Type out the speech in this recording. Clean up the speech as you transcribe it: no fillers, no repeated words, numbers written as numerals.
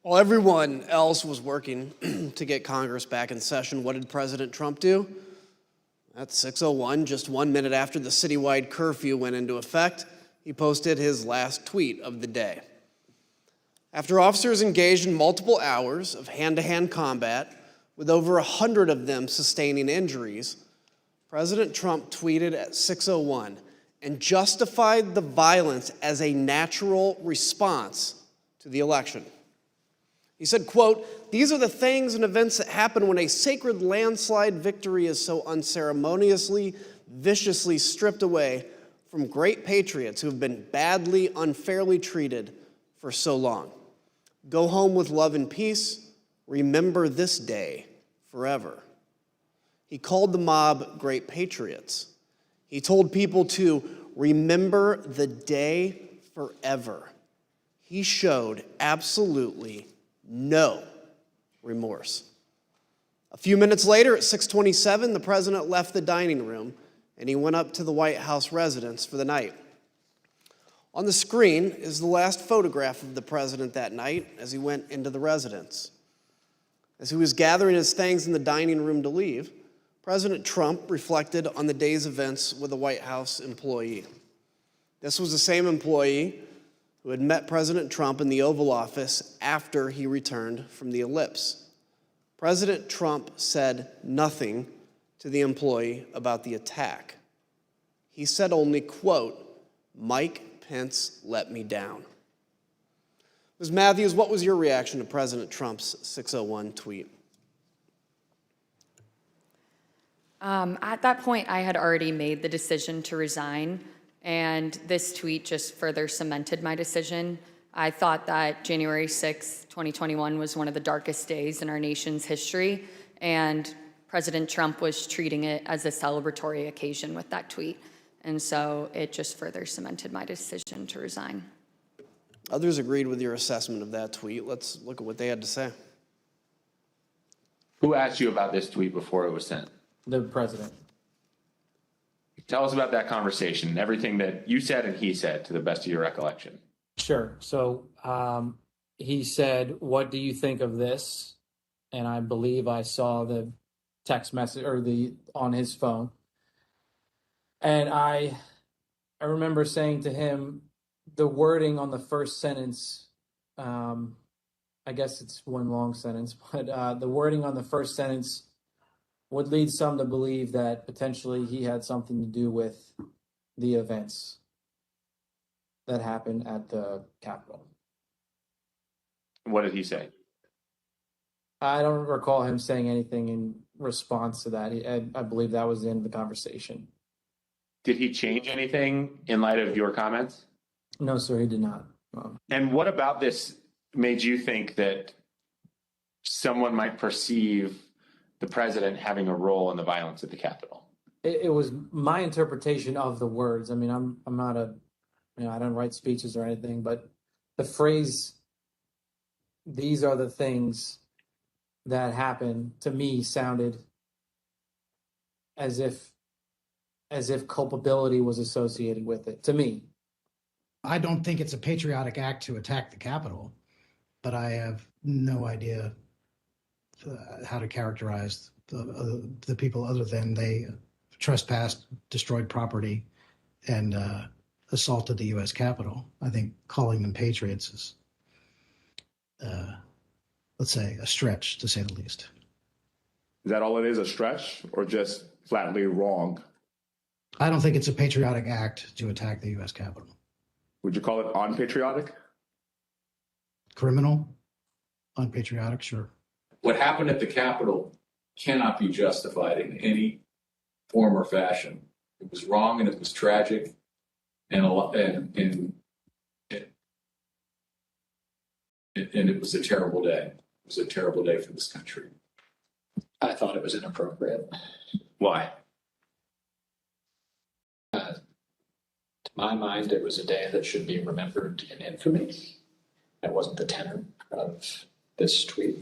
While everyone else was working to get Congress back in session, what did President Trump do? At 6:01, just 1 minute after the citywide curfew went into effect, he posted his last tweet of the day. After officers engaged in multiple hours of hand-to-hand combat, with over 100 of them sustaining injuries, President Trump tweeted at 6:01 and justified the violence as a natural response to the election. He said, quote, "These are the things and events that happen when a sacred landslide victory is so unceremoniously, viciously stripped away from great patriots who have been badly, unfairly treated for so long. Go home with love and peace. Remember this day forever." He called the mob great patriots. He told people to remember the day forever. He showed absolutely no remorse. A few minutes later, at 6:27, the president left the dining room and he went up to the White House residence for the night. On the screen is the last photograph of the president that night as he went into the residence. As he was gathering his things in the dining room to leave, President Trump reflected on the day's events with a White House employee. This was the same employee who had met President Trump in the Oval Office after he returned from the ellipse. President Trump said nothing to the employee about the attack. He said only, quote, "Mike Pence let me down." Ms. Matthews, what was your reaction to President Trump's 6:01 tweet? At that point, I had already made the decision to resign, and this tweet just further cemented my decision. I thought that January 6th, 2021 was one of the darkest days in our nation's history, and President Trump was treating it as a celebratory occasion with that tweet. And so it just further cemented my decision to resign. Others agreed with your assessment of that tweet. Let's look at what they had to say. Who asked you about this tweet before it was sent? The president. Tell us about that conversation, everything that you said and he said, to the best of your recollection. Sure. So he said, "What do you think of this?" And I believe I saw the text message or on his phone. And I remember saying to him, the wording on the first sentence, I guess it's one long sentence, but the wording on the first sentence would lead some to believe that potentially he had something to do with the events that happened at the Capitol. What did he say? I don't recall him saying anything in response to that. I believe that was the end of the conversation. Did he change anything in light of your comments? No, sir, he did not. And what about this made you think that someone might perceive the president having a role in the violence at the Capitol? It was my interpretation of the words. I mean, I'm not I don't write speeches or anything, but the phrase, "These are the things that happened," to me sounded as if culpability was associated with it, to me. I don't think it's a patriotic act to attack the Capitol, but I have no idea how to characterize the people other than they trespassed, destroyed property, and assaulted the U.S. Capitol. I think calling them patriots is, let's say, a stretch, to say the least. Is that all it is, a stretch, or just flatly wrong? I don't think it's a patriotic act to attack the U.S. Capitol. Would you call it unpatriotic? Criminal? Unpatriotic? Sure. What happened at the Capitol cannot be justified in any form or fashion. It was wrong and it was tragic, and it was a terrible day. It was a terrible day for this country. I thought it was inappropriate. Why? To my mind, it was a day that should be remembered in infamy. That wasn't the tenor of this tweet.